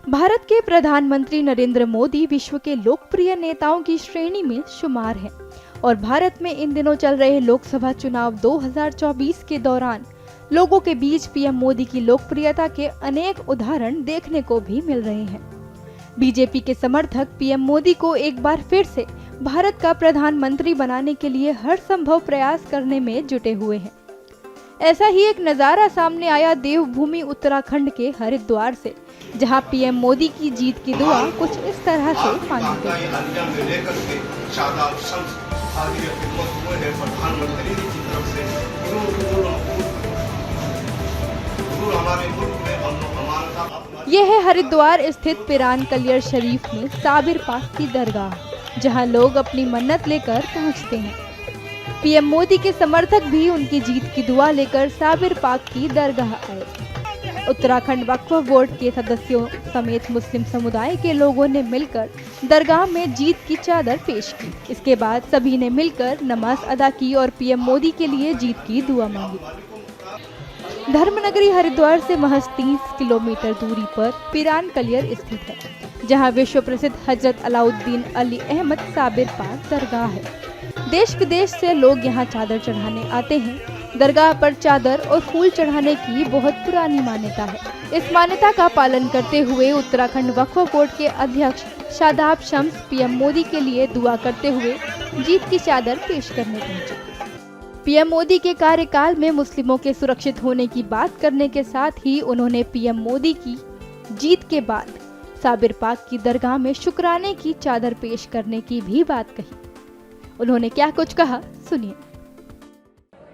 भारत के प्रधानमंत्री नरेंद्र मोदी विश्व के लोकप्रिय नेताओं की श्रेणी में शुमार हैं और भारत में इन दिनों चल रहे लोकसभा चुनाव 2024 के दौरान लोगों के बीच पीएम मोदी की लोकप्रियता के अनेक उदाहरण देखने को भी मिल रहे हैं। बीजेपी के समर्थक पीएम मोदी को एक बार फिर से भारत का प्रधानमंत्री बनाने के लिए हर संभव प्रयास करने में जुटे हुए हैं। ऐसा ही एक नजारा सामने आया देवभूमि उत्तराखंड के हरिद्वार से, जहां पीएम मोदी की जीत की दुआ कुछ इस तरह से मांगी गई। यह है हरिद्वार स्थित पिरान कलियर शरीफ में साबिर पाक की दरगाह, जहां लोग अपनी मन्नत लेकर पहुंचते हैं। पीएम मोदी के समर्थक भी उनकी जीत की दुआ लेकर साबिर पाक की दरगाह आए। उत्तराखंड वक्फ बोर्ड के सदस्यों समेत मुस्लिम समुदाय के लोगों ने मिलकर दरगाह में जीत की चादर पेश की। इसके बाद सभी ने मिलकर नमाज अदा की और पीएम मोदी के लिए जीत की दुआ मांगी। धर्मनगरी हरिद्वार से महज 30 किलोमीटर दूरी पर पिरान कलियर स्थित है, जहां विश्व प्रसिद्ध हजरत अलाउद्दीन अली अहमद साबिर पाक दरगाह है। देश विदेश से लोग यहां चादर चढ़ाने आते हैं। दरगाह पर चादर और फूल चढ़ाने की बहुत पुरानी मान्यता है। इस मान्यता का पालन करते हुए उत्तराखंड वक्फ बोर्ड के अध्यक्ष शादाब शम्स पीएम मोदी के लिए दुआ करते हुए जीत की चादर पेश करने पहुंचे। पीएम मोदी के कार्यकाल में मुस्लिमों के सुरक्षित होने की बात करने के साथ ही उन्होंने पीएम मोदी की जीत के बाद साबिर पाक की दरगाह में शुक्राने की चादर पेश करने की भी बात कही। उन्होंने क्या कुछ कहा, सुनिए।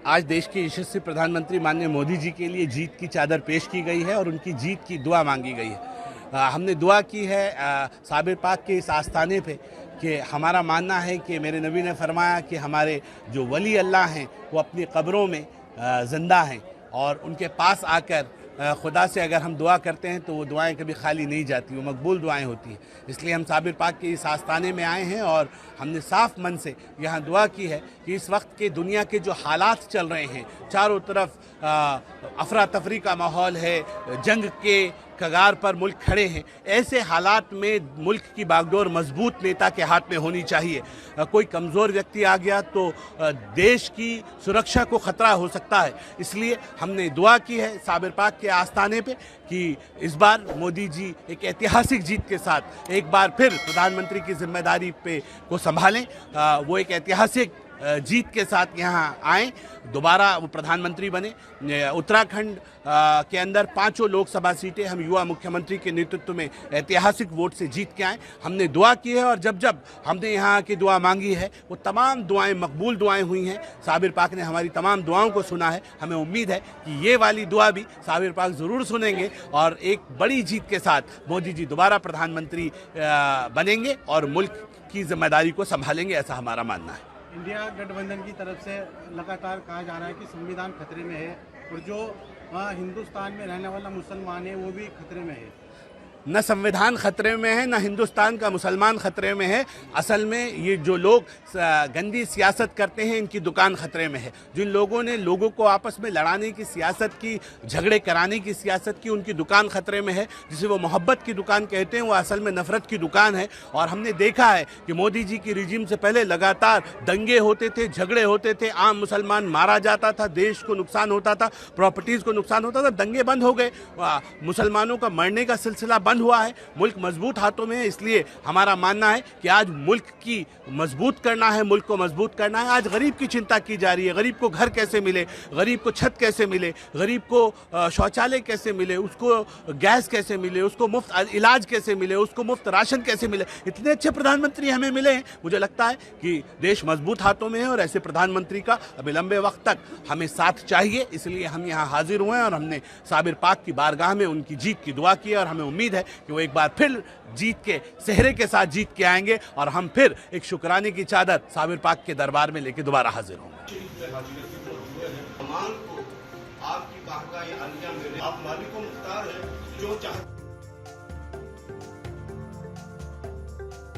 आज देश के यशस्वी प्रधानमंत्री माननीय मोदी जी के लिए जीत की चादर पेश की गई है और उनकी जीत की दुआ मांगी गई है। हमने दुआ की है साबिर पाक के इस आस्थाने पे कि हमारा मानना है कि मेरे नबी ने फरमाया कि हमारे जो वली अल्लाह हैं वो अपनी कब्रों में ज़िंदा हैं और उनके पास आकर खुदा से अगर हम दुआ करते हैं तो वो दुआएं कभी खाली नहीं जाती, वो मकबूल दुआएं होती हैं। इसलिए हम साबिर पाक के इस आस्थाने में आए हैं और हमने साफ मन से यहाँ दुआ की है कि इस वक्त के दुनिया के जो हालात चल रहे हैं, चारों तरफ अफरा तफरी का माहौल है, जंग के कगार पर मुल्क खड़े हैं, ऐसे हालात में मुल्क की बागडोर मजबूत नेता के हाथ में होनी चाहिए। कोई कमज़ोर व्यक्ति आ गया तो देश की सुरक्षा को ख़तरा हो सकता है। इसलिए हमने दुआ की है साबिर पाक के आस्थाने पे कि इस बार मोदी जी एक ऐतिहासिक जीत के साथ एक बार फिर प्रधानमंत्री की जिम्मेदारी पे को संभालें। वो एक ऐतिहासिक जीत के साथ यहाँ आए, दोबारा वो प्रधानमंत्री बने। उत्तराखंड के अंदर 5 लोकसभा सीटें हम युवा मुख्यमंत्री के नेतृत्व में ऐतिहासिक वोट से जीत के आए। हमने दुआ की है और जब जब हमने यहाँ की दुआ मांगी है वो तमाम दुआएं मकबूल दुआएं हुई हैं। साबिर पाक ने हमारी तमाम दुआओं को सुना है। हमें उम्मीद है कि ये वाली दुआ भी साबिर पाक ज़रूर सुनेंगे और एक बड़ी जीत के साथ मोदी जी दोबारा प्रधानमंत्री बनेंगे और मुल्क की जिम्मेदारी को संभालेंगे, ऐसा हमारा मानना है। इंडिया गठबंधन की तरफ से लगातार कहा जा रहा है कि संविधान खतरे में है और जो हिंदुस्तान में रहने वाला मुसलमान है वो भी खतरे में है। न संविधान खतरे में है, न हिंदुस्तान का मुसलमान खतरे में है। असल में ये जो लोग गंदी सियासत करते हैं इनकी दुकान खतरे में है। जिन लोगों ने लोगों को आपस में लड़ाने की सियासत की, झगड़े कराने की सियासत की, उनकी दुकान खतरे में है। जिसे वो मोहब्बत की दुकान कहते हैं वो असल में नफरत की दुकान है। और हमने देखा है कि मोदी जी की रिजीम से पहले लगातार दंगे होते थे, झगड़े होते थे, आम मुसलमान मारा जाता था, देश को नुकसान होता था, प्रॉपर्टीज़ को नुकसान होता था। दंगे बंद हो गए, मुसलमानों का मरने का सिलसिला बंद हुआ है, मुल्क मजबूत हाथों में है। इसलिए हमारा मानना है कि आज मुल्क की मजबूत करना है, मुल्क को मजबूत करना है। आज गरीब की चिंता की जा रही है, गरीब को घर कैसे मिले, गरीब को छत कैसे मिले, गरीब को शौचालय कैसे मिले, उसको गैस कैसे मिले, उसको मुफ्त इलाज कैसे मिले, उसको मुफ्त राशन कैसे मिले। इतने अच्छे प्रधानमंत्री हमें मिले हैं। मुझे लगता है कि देश मजबूत हाथों में है और ऐसे प्रधानमंत्री का अभी लंबे वक्त तक हमें साथ चाहिए। इसलिए हम यहाँ हाजिर हुए हैं और हमने साबिर पाक की बारगाह में उनकी जीत की दुआ की है और हमें उम्मीद है कि वो एक बार फिर जीत के सेहरे के साथ जीत के आएंगे और हम फिर एक शुक्राने की चादर साबिर पाक के दरबार में लेके दोबारा हाजिर होंगे। आपकी बारगाह-ए-आलिया में आप मालिक-ओ-मुख्तार हैं, जो चाहते